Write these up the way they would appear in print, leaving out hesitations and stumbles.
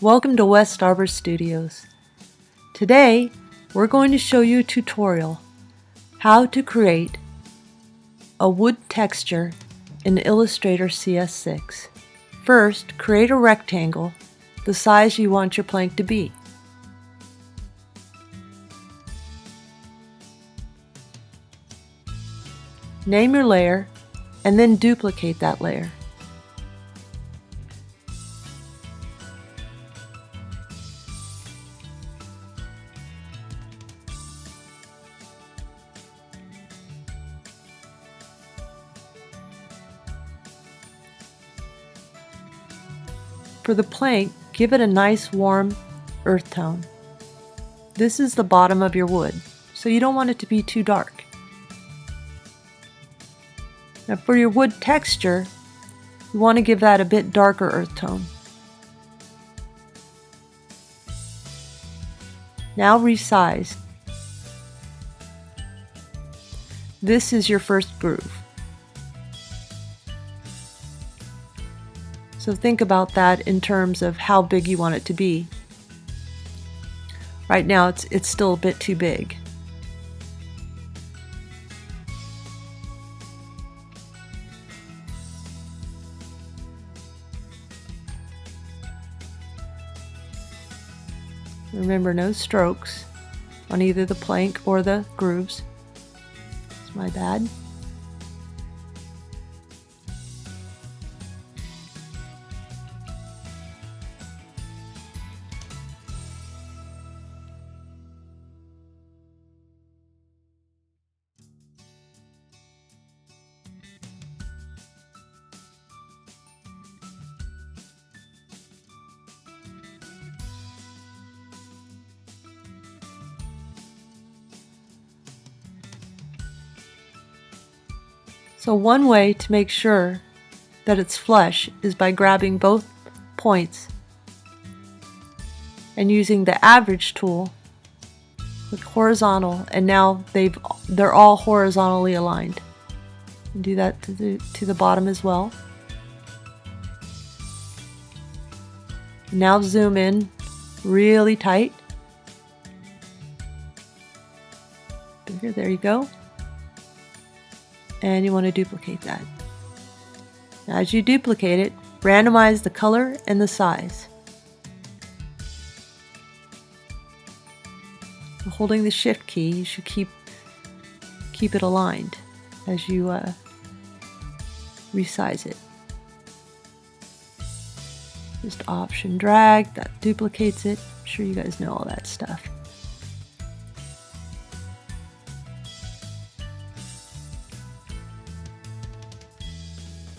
Welcome to West Arbor Studios. Today, we're going to show you a tutorial how to create a wood texture in Illustrator CS6. First, create a rectangle the size you want your plank to be. Name your layer and then duplicate that layer. For the plank, give it a nice warm earth tone. This is the bottom of your wood, so you don't want it to be too dark. Now for your wood texture, you want to give that a bit darker earth tone. Now resize. This is your first groove. So think about that in terms of how big you want it to be. Right now it's still a bit too big. Remember, no strokes on either the plank or the grooves. It's my bad. So one way to make sure that it's flush is by grabbing both points and using the average tool, click horizontal, and now they're all horizontally aligned. And do that to the bottom as well. Now zoom in really tight. Bigger, there you go. And you want to duplicate that. Now, as you duplicate it, randomize the color and the size. Holding the shift key, you should keep it aligned as you resize it. Just option drag, that duplicates it. I'm sure you guys know all that stuff.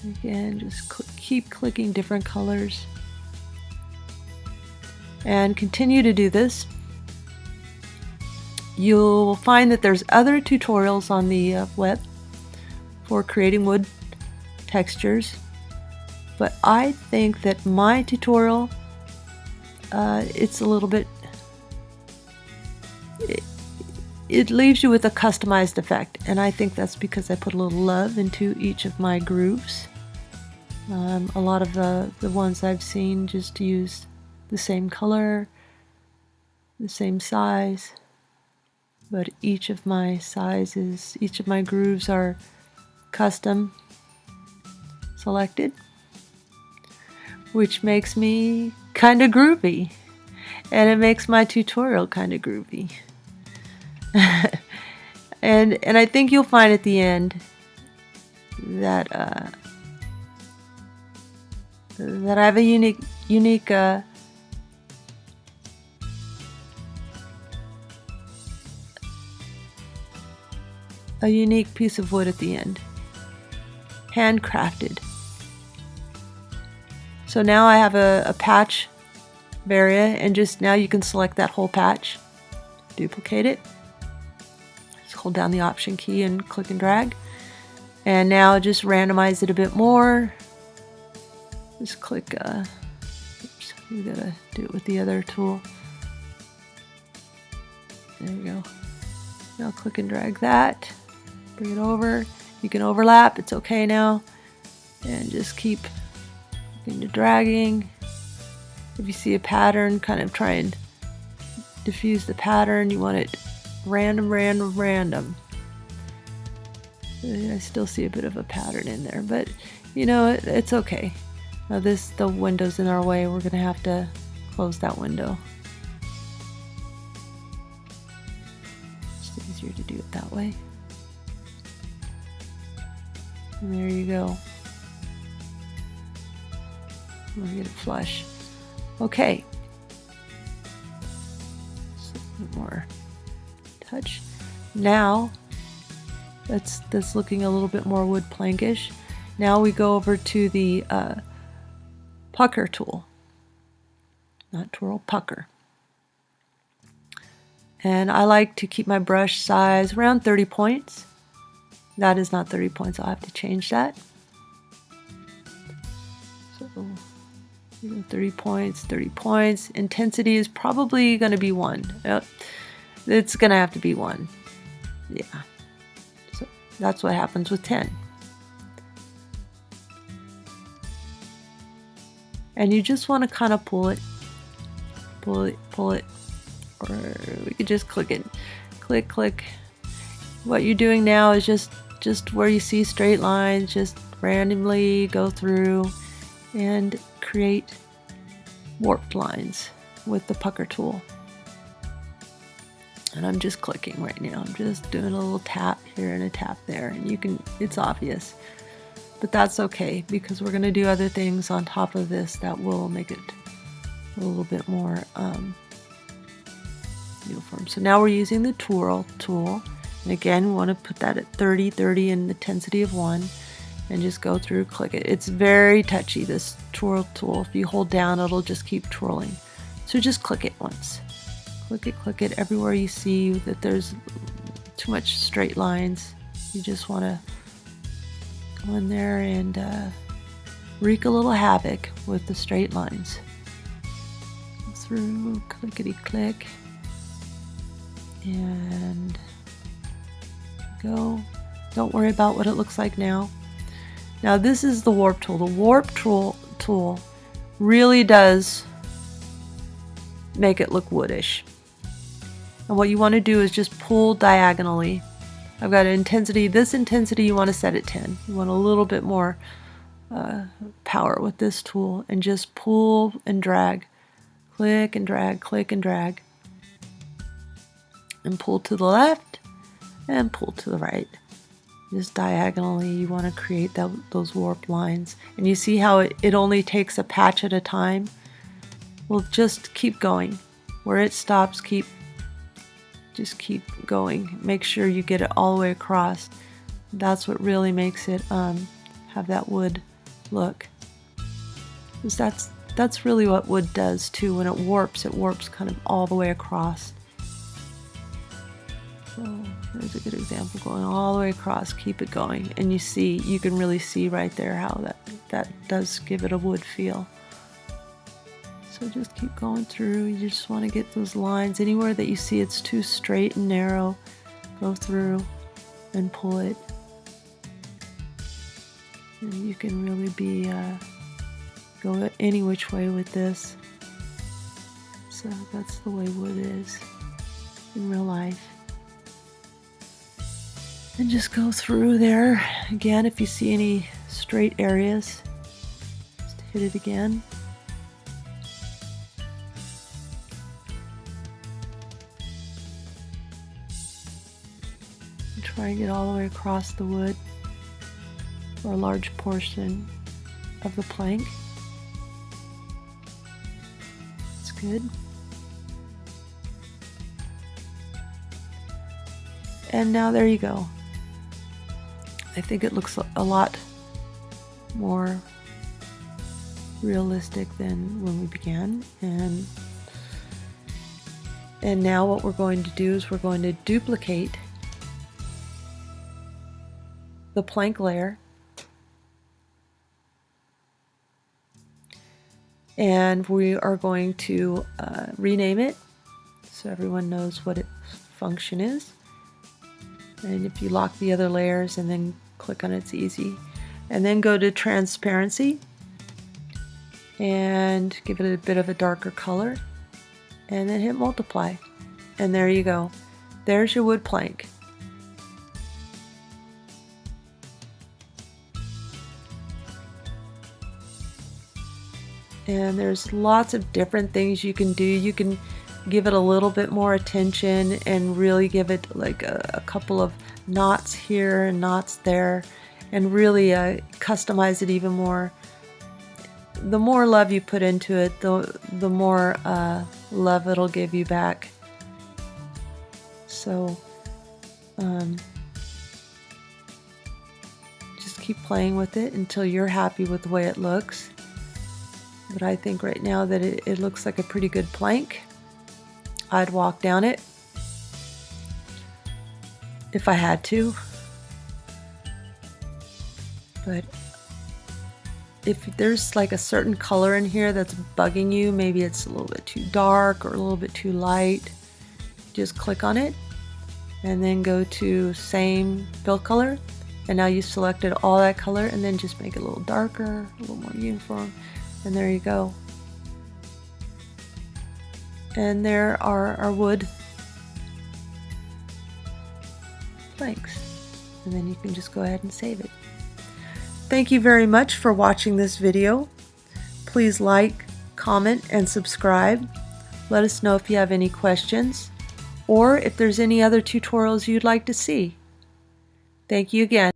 Again, just keep clicking different colors and continue to do this. You'll find that there's other tutorials on the web for creating wood textures, but I think that my tutorial, it's a little bit, it leaves you with a customized effect, and I think that's because I put a little love into each of my grooves. A lot of the ones I've seen just use the same color, the same size, but each of my grooves are custom selected, which makes me kind of groovy, and it makes my tutorial kind of groovy. and I think you'll find at the end that that I have a unique piece of wood at the end, handcrafted. So now I have a patch area, and just now you can select that whole patch, duplicate it, just hold down the option key and click and drag, and now just randomize it a bit more. Just click, oops, we gotta do it with the other tool. There you go. Now click and drag that, bring it over. You can overlap, it's okay now. And just keep dragging. If you see a pattern, kind of try and diffuse the pattern. You want it random, random, random. I still see a bit of a pattern in there, but you know, it's okay. Now the window's in our way. We're gonna have to close that window. It's easier to do it that way. And there you go. We'll get it flush. Okay. Just a bit more touch. Now, that's looking a little bit more wood plankish. Now we go over to the pucker tool. Not twirl, pucker. And I like to keep my brush size around 30 points. That is not 30 points, I'll have to change that. So 30 points, 30 points. Intensity is probably going to be 1. Yep. It's going to have to be 1. Yeah. So that's what happens with 10. And you just want to kind of pull it, or we could just click it. Click, click. What you're doing now is just where you see straight lines, just randomly go through and create warped lines with the pucker tool. And I'm just clicking right now. I'm just doing a little tap here and a tap there, and you can, it's obvious. But that's okay, because we're going to do other things on top of this that will make it a little bit more uniform. So now we're using the twirl tool. And again, we want to put that at 30, 30 and the intensity of 1. And just go through, click it. It's very touchy, this twirl tool. If you hold down, it'll just keep twirling. So just click it once. Click it everywhere you see that there's too much straight lines. You just want to go in there and wreak a little havoc with the straight lines. Go through, clickety click, and go. Don't worry about what it looks like now. Now this is the warp tool. The warp tool really does make it look woodish. And what you want to do is just pull diagonally. I've got an intensity. This intensity you want to set at 10. You want a little bit more power with this tool, and just pull and drag. Click and drag, click and drag. And pull to the left and pull to the right. Just diagonally, you want to create those warped lines. And you see how it only takes a patch at a time? Well, just keep going. Where it stops, just keep going. Make sure you get it all the way across. That's what really makes it have that wood look. Because that's really what wood does too. When it warps kind of all the way across. So there's a good example, going all the way across. Keep it going, and you can really see right there how that does give it a wood feel. So just keep going through. You just want to get those lines anywhere that you see it's too straight and narrow. Go through and pull it, and you can really go any which way with this. So that's the way wood is in real life. And just go through there. Again, if you see any straight areas, just hit it again. And try and get all the way across the wood, or a large portion of the plank. That's good. And now there you go. I think it looks a lot more realistic than when we began. And now what we're going to do is we're going to duplicate the plank layer, and we are going to rename it so everyone knows what its function is. And if you lock the other layers and then click on it, it's easy. And then go to transparency and give it a bit of a darker color, and then hit multiply. And there you go. There's your wood plank. And there's lots of different things you can do. You can give it a little bit more attention and really give it like a couple of knots here and knots there, and really customize it even more. The more love you put into it, the more love it'll give you back. So just keep playing with it until you're happy with the way it looks. But I think right now that it looks like a pretty good plank. I'd walk down it if I had to. But if there's like a certain color in here that's bugging you, maybe it's a little bit too dark or a little bit too light, just click on it and then go to same fill color. And now you selected all that color, and then just make it a little darker, a little more uniform. And there you go. And there are our wood planks. And then you can just go ahead and save it. Thank you very much for watching this video. Please like, comment, and subscribe. Let us know if you have any questions or if there's any other tutorials you'd like to see. Thank you again.